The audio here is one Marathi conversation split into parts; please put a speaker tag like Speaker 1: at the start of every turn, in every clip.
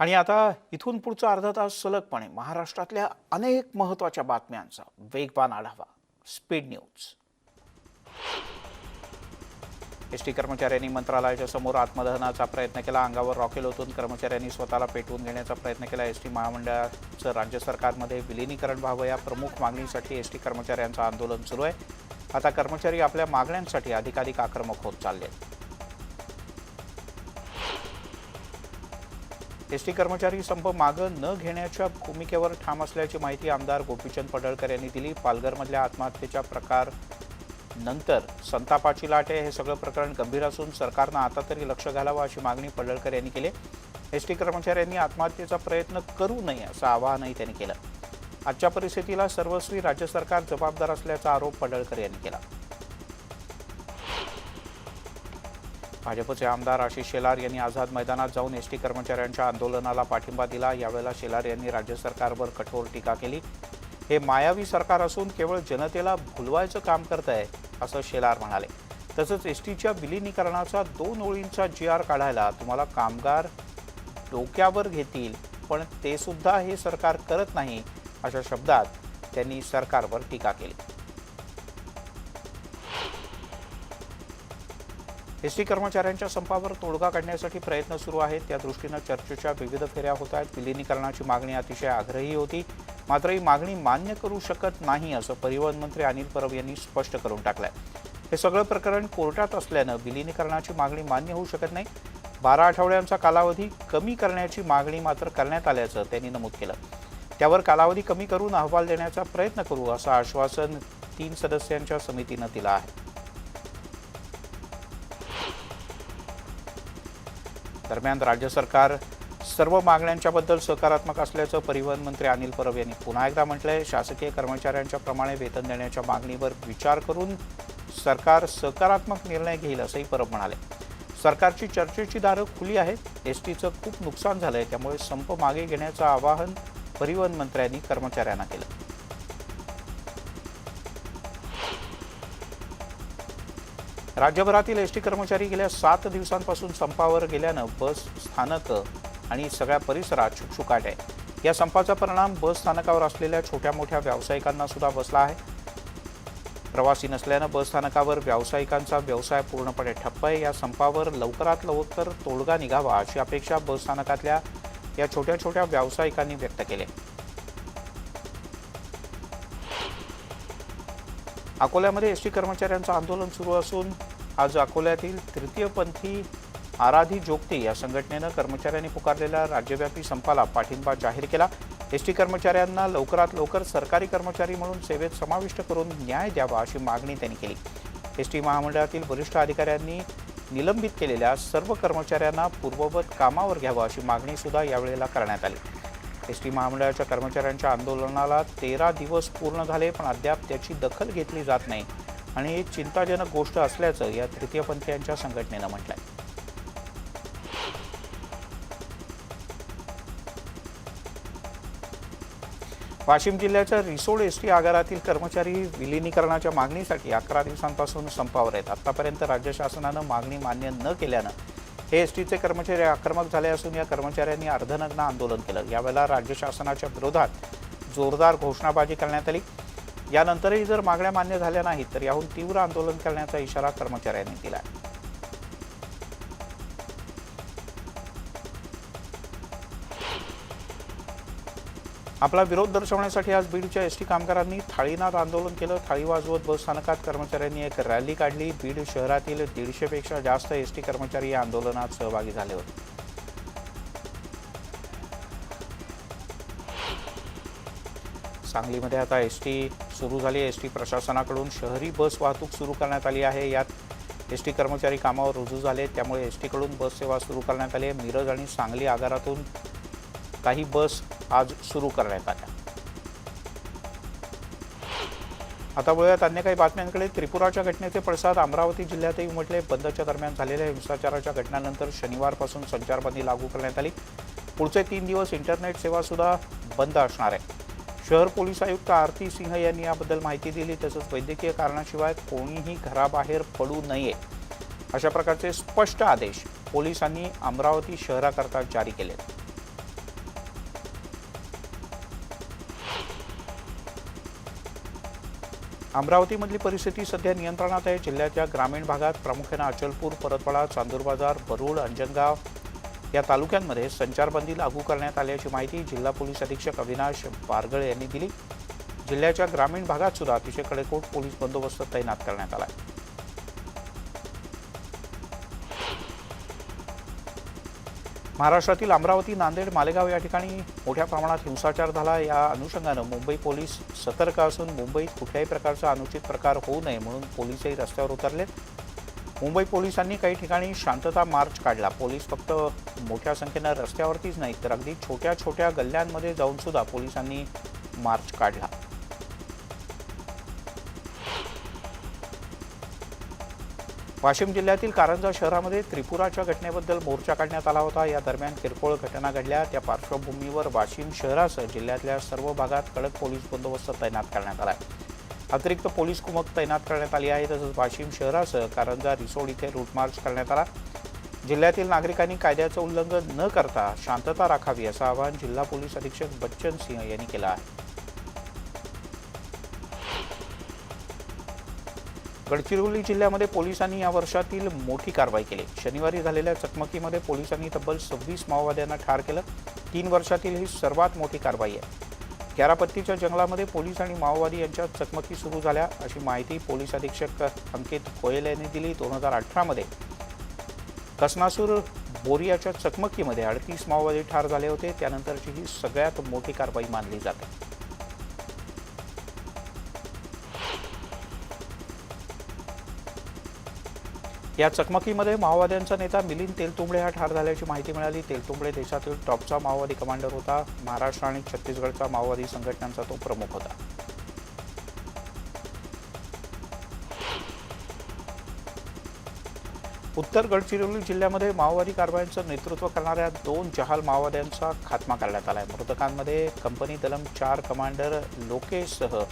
Speaker 1: आणि आता इथून पुढचा अर्धा तास सलगपणे महाराष्ट्रातल्या अनेक महत्त्वाच्या बातम्यांचा वेगवान आढावा. Speed news. एसटी कर्मचाऱ्यांनी मंत्रालयाच्या समोर आत्मदहनाचा प्रयत्न केला. अंगावर रॉकेल ओतून कर्मचाऱ्यांनी स्वतःला पेटवून घेण्याचा प्रयत्न केला. एसटी महामंडळाचं राज्य सरकारमध्ये विलिनीकरण व्हावं या प्रमुख मागणीसाठी एसटी कर्मचाऱ्यांचं आंदोलन सुरू आहे. आता कर्मचारी आपल्या मागण्यांसाठी अधिकाधिक आक्रमक होत चालले आहेत. एसटी कर्मचारी संप मागं न घेण्याच्या भूमिकेवर ठाम असल्याची माहिती आमदार गोपीचंद पडळकर यांनी दिली. पालघरमधल्या आत्महत्येच्या प्रकार नंतर संतापाची लाट आहे. हे सगळं प्रकरण गंभीर असून सरकारनं आता तरी लक्ष घालावं अशी मागणी पडळकर यांनी केली. एसटी कर्मचाऱ्यांनी आत्महत्येचा प्रयत्न करू नये असं आवाहनही त्यांनी केलं. आजच्या परिस्थितीला सर्वस्वी राज्य सरकार जबाबदार असल्याचा आरोप पडळकर यांनी केला. भाजपचे आमदार आशिष शेलार यांनी आझाद मैदानात जाऊन एसटी कर्मचाऱ्यांच्या आंदोलनाला पाठिंबा दिला. यावेळेला शेलार यांनी राज्य सरकारवर कठोर टीका केली. हे मायावी सरकार असून केवळ जनतेला भुलवायचं काम करत आहे असं शेलार म्हणाले. तसंच एसटीच्या विलिनीकरणाचा 2 ओळींचा GR काढायला तुम्हाला कामगार डोक्यावर घेतील, पण ते सुद्धा हे सरकार करत नाही अशा शब्दात त्यांनी सरकारवर टीका केली. एसटी कर्मचाऱ्यांच्या संपावर तोडगा काढण्यासाठी प्रयत्न सुरू आहेत. त्या दृष्टीनं चर्चेच्या विविध फेऱ्या होत आहेत. विलिनीकरणाची मागणी अतिशय आग्रही होती, मात्र ही मागणी मान्य करू शकत नाही असं परिवहन मंत्री अनिल परब यांनी स्पष्ट करून टाकलंय. हे सगळं प्रकरण कोर्टात असल्यानं विलिनीकरणाची मागणी मान्य होऊ शकत नाही. 12 आठवड्यांचा कालावधी कमी करण्याची मागणी मात्र करण्यात आल्याचं त्यांनी नमूद केलं. त्यावर कालावधी कमी करून अहवाल देण्याचा प्रयत्न करू असं आश्वासन 3 सदस्यांच्या समितीनं दिलं आहे. दरम्यान राज्य सरकार सर्व मागण्यांच्याबद्दल सकारात्मक असल्याचं परिवहन मंत्री अनिल परब यांनी पुन्हा एकदा म्हटलंय. शासकीय कर्मचाऱ्यांच्या प्रमाणे वेतन देण्याच्या मागणीवर विचार करून सरकार सकारात्मक निर्णय घेईल असंही परब म्हणाले. सरकारची चर्चेची दारं खुली आहेत. एसटीचं खूप नुकसान झालंय, त्यामुळे संप मागे घेण्याचं आवाहन परिवहन मंत्र्यांनी कर्मचाऱ्यांना केलं. राज्यभरातील एसटी कर्मचारी गेल्या 7 दिवसांपासून संपावर गेल्यानं बस स्थानकं आणि सगळ्या परिसरात शुकशुकाट आहे. या संपाचा परिणाम बस स्थानकावर असलेल्या छोट्या मोठ्या व्यावसायिकांना सुद्धा बसला आहे. प्रवासी नसल्यानं बस स्थानकावर व्यावसायिकांचा व्यवसाय पूर्णपणे ठप्प आहे. या संपावर लवकरात लवकर तोडगा निघावा अशी अपेक्षा बस स्थानकातल्या या छोट्या छोट्या व्यावसायिकांनी व्यक्त केली. अकोल्यामध्ये एसटी कर्मचाऱ्यांचं आंदोलन सुरू असून आज अकोल्यातील तृतीयपंथी आराधी जोगती या संघटनेनं कर्मचाऱ्यांनी पुकारलेल्या राज्यव्यापी संपाला पाठिंबा जाहीर केला. एसटी कर्मचाऱ्यांना लवकरात लवकर सरकारी कर्मचारी म्हणून सेवेत समाविष्ट करून न्याय द्यावा अशी मागणी त्यांनी केली. एसटी महामंडळातील वरिष्ठ अधिकाऱ्यांनी निलंबित केलेल्या सर्व कर्मचाऱ्यांना पूर्ववत कामावर घ्यावं अशी मागणी सुद्धा यावेळेला करण्यात आली. एसटी महामंडळाच्या कर्मचाऱ्यांच्या आंदोलनाला 13 दिवस पूर्ण झाले, पण अद्याप त्याची दखल घेतली जात नाही आणि ही चिंताजनक गोष्ट असल्याचं या तृतीयपंथीयांच्या संघटनेनं म्हटलंय. वाशिम जिल्ह्याच्या रिसोड एसटी आगारातील कर्मचारी विलिनीकरणाच्या मागणीसाठी 11 दिवसांपासून संपावर आहेत. आतापर्यंत राज्य शासनानं मागणी मान्य न केल्यानं हे एसटीचे कर्मचारी आक्रमक झाले असून या कर्मचाऱ्यांनी अर्धनग्न आंदोलन केलं. यावेळेला राज्य शासनाच्या विरोधात जोरदार घोषणाबाजी करण्यात आली. यानंतरही जर मागण्या मान्य झाल्या नाहीत तर याहून तीव्र आंदोलन करण्याचा इशारा कर्मचाऱ्यांनी दिला. आपला विरोध दर्शवण्यासाठी आज बीडच्या एसटी कामगारांनी थाळीनाद आंदोलन केलं. थाळी वाजवत बस स्थानकात कर्मचाऱ्यांनी एक रॅली काढली. बीड शहरातील 150 पेक्षा जास्त एसटी कर्मचारी या आंदोलनात सहभागी झाले होते. सांगलीमध्ये आता एसटी सुरू झाली. एसटी प्रशासनाकडून शहरी बस वाहतूक सुरू करण्यात आली आहे. यात एसटी कर्मचारी कामावर रुजू झाले, त्यामुळे एसटीकडून बस सेवा सुरू करण्यात आली आहे. मिरज आणि सांगली आगारातून काही बस आज सुरू करण्यात आल्या. आता वळूयात अन्य काही बातम्यांकडे. त्रिपुराच्या घटनेचे पडसाद अमरावती जिल्ह्यातही उमटले. बंदच्या दरम्यान झालेल्या हिंसाचाराच्या घटनांनंतर शनिवारपासून संचारबंदी लागू करण्यात आली. पुढचे 3 दिवस इंटरनेट सेवा सुद्धा बंद असणार आहे. शहर पोलीस आयुक्त आरती सिंह यांनी याबद्दल माहिती दिली. तसंच वैद्यकीय कारणाशिवाय कोणीही घराबाहेर पडू नये अशा प्रकारचे स्पष्ट आदेश पोलिसांनी अमरावती शहराकरता जारी केले. अमरावतीमधली परिस्थिती सध्या नियंत्रणात आहे। जिल्ह्याच्या ग्रामीण भागात प्रामुख्याने अचलपूर, परतवाडा, चांदूर बाजार, वरुड, अंजनगाव या तालुक्यांमध्ये संचारबंदी लागू करण्यात आल्याची माहिती जिल्हा पोलीस अधीक्षक अविनाश बारगळे यांनी दिली। जिल्ह्याच्या ग्रामीण भागात सुद्धा अतिशय कडेकोट पोलीस बंदोबस्त तैनात करण्यात आला आहे। महाराष्ट्रातील अमरावती, नांदेड, मालेगाव या ठिकाणी मोठ्या प्रमाणात हिंसाचार झाला। या अनुषंगाने मुंबई पोलीस सतर्क असून मुंबईत कुठल्याही प्रकारचा अनुचित प्रकार होऊ नये म्हणून पोलीसही रस्त्यावर उतरले। मुंबई पोलिसांनी काही ठिकाणी शांतता मार्च काढला। पोलीस फक्त मोठ्या संख्येने रस्त्यावरतीच नाही तर अगदी छोट्या छोट्या गल्ल्यांमध्ये जाऊन सुद्धा पोलिसांनी मार्च काढला। वाशिम जिल्ह्यातील कारंजा शहरामध्ये त्रिपुराच्या घटनेबद्दल मोर्चा काढण्यात आला होता। या दरम्यान किरकोळ घटना घडल्या। त्या पार्श्वभूमीवर वाशिम शहरासह जिल्ह्यातल्या सर्व भागात कडक पोलीस बंदोबस्त तैनात करण्यात आला आहे। अतिरिक्त पोलीस कुमक तैनात करण्यात आली आहे। तसंच वाशिम शहरासह कारंजा, रिसोड इथे रूट मार्च करण्यात आला। जिल्ह्यातील नागरिकांनी कायद्याचं उल्लंघन न करता शांतता राखावी असं आवाहन जिल्हा पोलीस अधीक्षक बच्चन सिंह यांनी केलं आहे। गडचिरोली जिल्ह्यामध्ये पोलिसांनी या वर्षातील मोठी कारवाई केली। शनिवारी झालेल्या चकमकीमध्ये पोलिसांनी तब्बल 26 माओवाद्यांना ठार केलं। 3 वर्षातील ही सर्वात मोठी कारवाई आहे। ग्यारापत्तीच्या जंगलामध्ये पोलीस आणि माओवादी यांच्यात चकमकी सुरू झाल्या अशी माहिती पोलीस अधीक्षक अंकित गोयल यांनी दिली। 2018 मध्ये कसनासूर बोरियाच्या चकमकीमध्ये 38 माओवादी ठार झाले होते। त्यानंतरची ही सगळ्यात मोठी कारवाई मानली जाते। या चकमकीमध्ये माओवाद्यांचा नेता मिलिंद तेलतुंबडे हा ठार झाल्याची माहिती मिळाली। तेलतुंबडे देशातील टॉपचा माओवादी कमांडर होता। महाराष्ट्र आणि छत्तीसगडचा माओवादी संघटनांचा तो प्रमुख होता। उत्तर गडचिरोली जिल्ह्यामध्ये माओवादी कारवायांचं नेतृत्व करणाऱ्या 2 जहाल माओवाद्यांचा खात्मा करण्यात आला आहे। मृतकांमध्ये कंपनी दलम 4 कमांडर लोकेशसह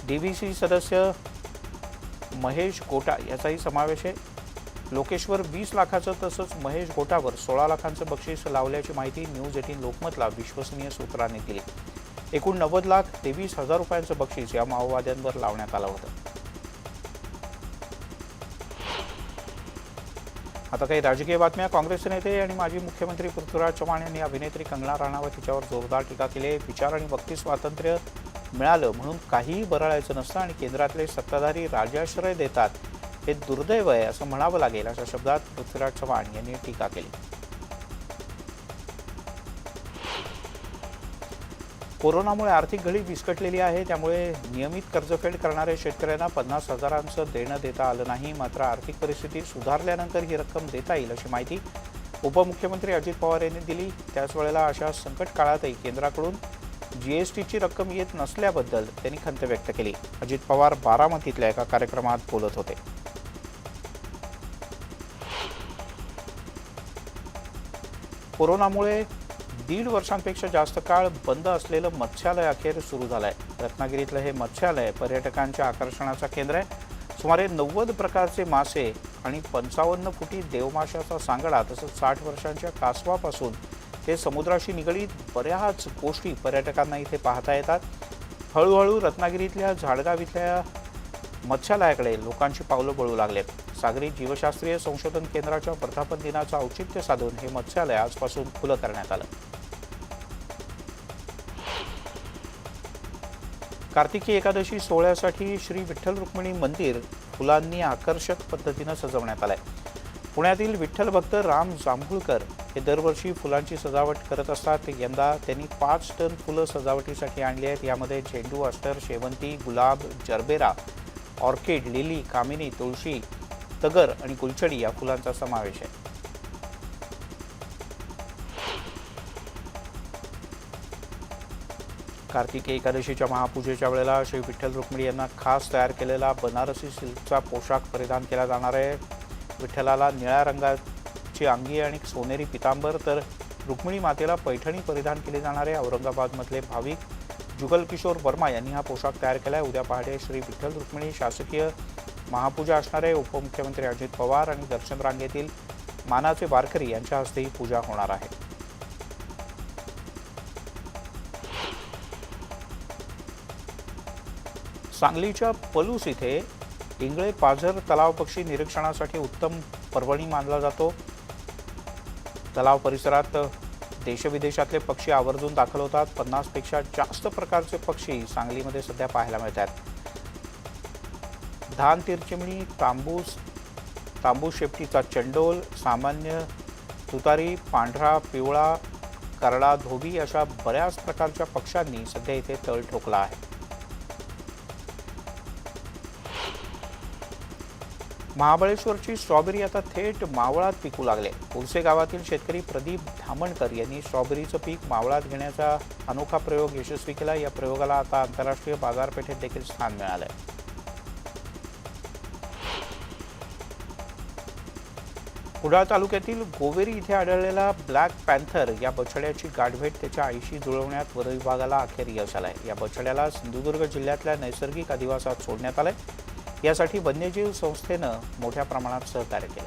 Speaker 1: डीव्हीसी सदस्य महेश गोटा याचाही समावेश आहे। लोकेशवर 20 लाखाचं तसंच महेश गोटावर 16 लाखांचं बक्षीस लावल्याची माहिती न्यूज 18 लोकमतला विश्वसनीय सूत्रांनी दिली। एकूण 90,23,000 रुपयांचं बक्षीस या माओवाद्यांवर लावण्यात आलं होतं। आता काही राजकीय बातम्या। काँग्रेसचे नेते आणि माजी मुख्यमंत्री पृथ्वीराज चव्हाण यांनी अभिनेत्री कंगना राणावत हिच्यावर जोरदार टीका केली। विचार आणि वक्ती स्वातंत्र्य मिळालं म्हणून काहीही बरळायचं नसतं आणि केंद्रातले सत्ताधारी राजाश्रय देतात हे दुर्दैव आहे असं म्हणावं लागेल अशा शब्दात पृथ्वीराज चव्हाण यांनी टीका केली। कोरोनामुळे आर्थिक घडी विस्कटलेली आहे। त्यामुळे नियमित कर्जफेड करणाऱ्या शेतकऱ्यांना 50,000चं देणं देता आलं नाही। मात्र आर्थिक परिस्थिती सुधारल्यानंतर ही रक्कम देता येईल अशी माहिती उपमुख्यमंत्री अजित पवार यांनी दिली। त्याच वेळेला अशा संकट काळातही केंद्राकडून जीएसटीची रक्कम येत नसल्याबद्दल त्यांनी खंत व्यक्त केली। अजित पवार बारामतीतल्या एका कार्यक्रमात बोलत होते। कोरोनामुळे 1.5 वर्षांपेक्षा जास्त काळ बंद असलेलं मत्स्यालय अखेर सुरू झालंय। रत्नागिरीतलं हे मत्स्यालय पर्यटकांच्या आकर्षणाचं केंद्र आहे। सुमारे 90 प्रकारचे मासे आणि 55 फुटी देवमाशाचा सांगडा तसंच 60 वर्षांच्या कासवापासून ते समुद्राशी निगडीत बऱ्याच गोष्टी पर्यटकांना इथे पाहता येतात। हळूहळू रत्नागिरीतल्या झाडगाव इथल्या मत्स्यालयाकडे लोकांची पावलं वळू लागलेत। सागरी जीवशास्त्रीय संशोधन केंद्राच्या वर्धापन दिनाचं औचित्य साधून हे मत्स्यालय आजपासून खुलं करण्यात आलं। कार्तिकी एकादशी सोहळ्यासाठी श्री विठ्ठल रुक्मिणी मंदिर फुलांनी आकर्षक पद्धतीनं सजवण्यात आलंय। पुण्यातील विठ्ठल भक्त राम जांभूळकर हे दरवर्षी फुलांची सजावट करत असतात। यंदा त्यांनी 5 टन फुलं सजावटीसाठी आणली आहेत। यामध्ये झेंडू, अस्टर, शेवंती, गुलाब, जरबेरा, ऑर्किड, लिली, कामिनी, तुळशी, तगर आणि गुलछडी या फुलांचा समावेश आहे। कार्तिकी एकादशीच्या महापूजेच्या वेळेला श्री विठ्ठल रुक्मिणी यांना खास तयार केलेला बनारसी सिल्कचा पोशाख परिधान केला जाणार आहे। विठ्ठलाला निळ्या रंगाची अंगी आणि सोनेरी पितांबर तर रुक्मिणी मातेला पैठणी परिधान केली जाणार आहे। औरंगाबादमधले भाविक जुगल किशोर वर्मा यांनी हा पोशाख तयार केला आहे। उद्या पहाटे श्री विठ्ठल रुक्मिणी शासकीय महापूजा असणार आहे। उपमुख्यमंत्री अजित पवार आणि दर्शन रांगेतील मानाचे वारकरी यांच्या हस्ते ही पूजा होणार आहे। सांगलीच्या पलूस इथे इंगळे पाझर तलाव पक्षी निरीक्षणासाठी उत्तम पर्वणी मानला जातो. तलाव परिसरात देशविदेशातले पक्षी आवर्जून दाखल होतात. 50 पेक्षा जास्त प्रकारचे पक्षी सांगलीमध्ये सध्या पाहायला मिळतात. धान तिरचिमणी, तांबूस शेपटीचा चंडोल, सामान्य तुतारी, पांढरा, पिवळा, करडा, धोबी अशा बऱ्याच प्रकारच्या पक्ष्यांनी सध्या इथे तळ ठोकला आहे. महाबळेश्वरची स्ट्रॉबेरी आता थेट मावळात पिकू लागले. उर्से गावातील शेतकरी प्रदीप धामणकर यांनी स्ट्रॉबेरीचं पीक मावळात घेण्याचा अनोखा प्रयोग यशस्वी केला. या प्रयोगाला आता आंतरराष्ट्रीय बाजारपेठेत देखील स्थान मिळालंय. कुडाळ तालुक्यातील गोवेरी इथे आढळलेला ब्लॅक पॅन्थर या बछड्याची गाठभेट त्याच्या आईशी जुळवण्यात वन विभागाला अखेर यश आलंय. या बछड्याला सिंधुदुर्ग जिल्ह्यातल्या नैसर्गिक अधिवासात सोडण्यात आलंय. यासाठी वन्यजीव संस्थेनं मोठ्या प्रमाणात सहकार्य केलं.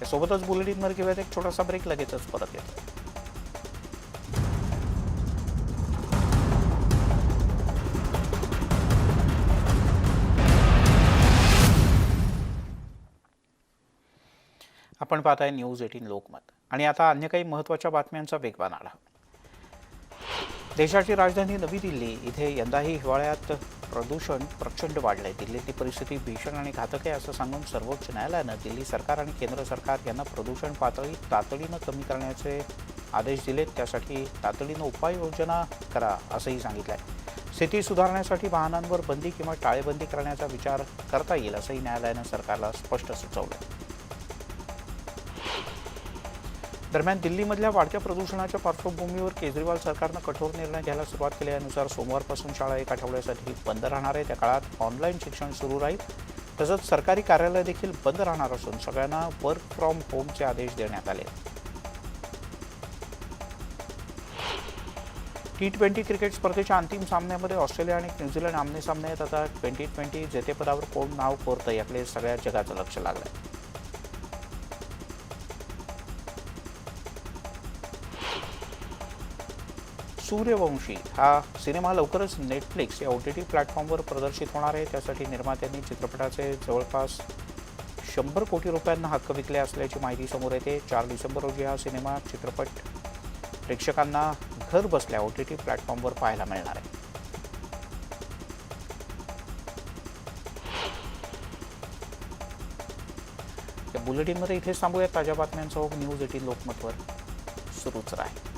Speaker 1: यासोबतच बुलेटिनवर घेऊयात एक छोटासा ब्रेक, लगेचच परत येतो. आपण पाहताय न्यूज 18 लोकमत आणि आता अन्य काही महत्त्वाच्या बातम्यांचा वेगवान आढावा. देशाची राजधानी नवी दिल्ली इथे यंदाही हिवाळ्यात प्रदूषण प्रचंड वाढलंय. दिल्लीतली परिस्थिती भीषण आणि घातक आहे असं सांगून सर्वोच्च न्यायालयानं दिल्ली सरकार आणि केंद्र सरकार यांना प्रदूषण पातळी तातडीनं कमी करण्याचे आदेश दिलेत. त्यासाठी तातडीनं उपाययोजना करा असंही सांगितलंय. स्थिती सुधारण्यासाठी वाहनांवर बंदी किंवा टाळेबंदी करण्याचा विचार करता येईल असंही न्यायालयानं सरकारला स्पष्ट सुचवलं. दरम्यान दिल्लीमधल्या वाढत्या प्रदूषणाच्या पार्श्वभूमीवर केजरीवाल सरकारनं कठोर निर्णय घ्यायला सुरुवात केल्यानुसार सोमवारपासून शाळा 1 आठवड्यासाठी बंद राहणार आहे. त्या काळात ऑनलाईन शिक्षण सुरू राहील. तसंच सरकारी कार्यालय देखील बंद राहणार असून सगळ्यांना वर्क फ्रॉम होमचे आदेश देण्यात आले. T20 क्रिकेट स्पर्धेच्या अंतिम सामन्यामध्ये ऑस्ट्रेलिया आणि न्यूझीलंड आमने-सामने आहेत. आता 2020 जेतेपदावर कोण नाव कोरतं याकडे सगळ्या जगाचं लक्ष लागलंय. सूर्यवंशी हा सिनेमा लवकरच नेटफ्लिक्स या OTT प्लॅटफॉर्मवर प्रदर्शित होणार आहे. त्यासाठी निर्मात्यांनी चित्रपटाचे जवळपास 100 कोटी रुपयांना हक्क विकले असल्याची माहिती समोर येते. 4 डिसेंबर रोजी हा चित्रपट प्रेक्षकांना घर बसल्या OTT प्लॅटफॉर्मवर पाहायला मिळणार आहे. या बुलेटिनमध्ये इथेच थांबूया. ताज्या बातम्यांसह न्यूज 18 लोकमतवर सुरूच राहील.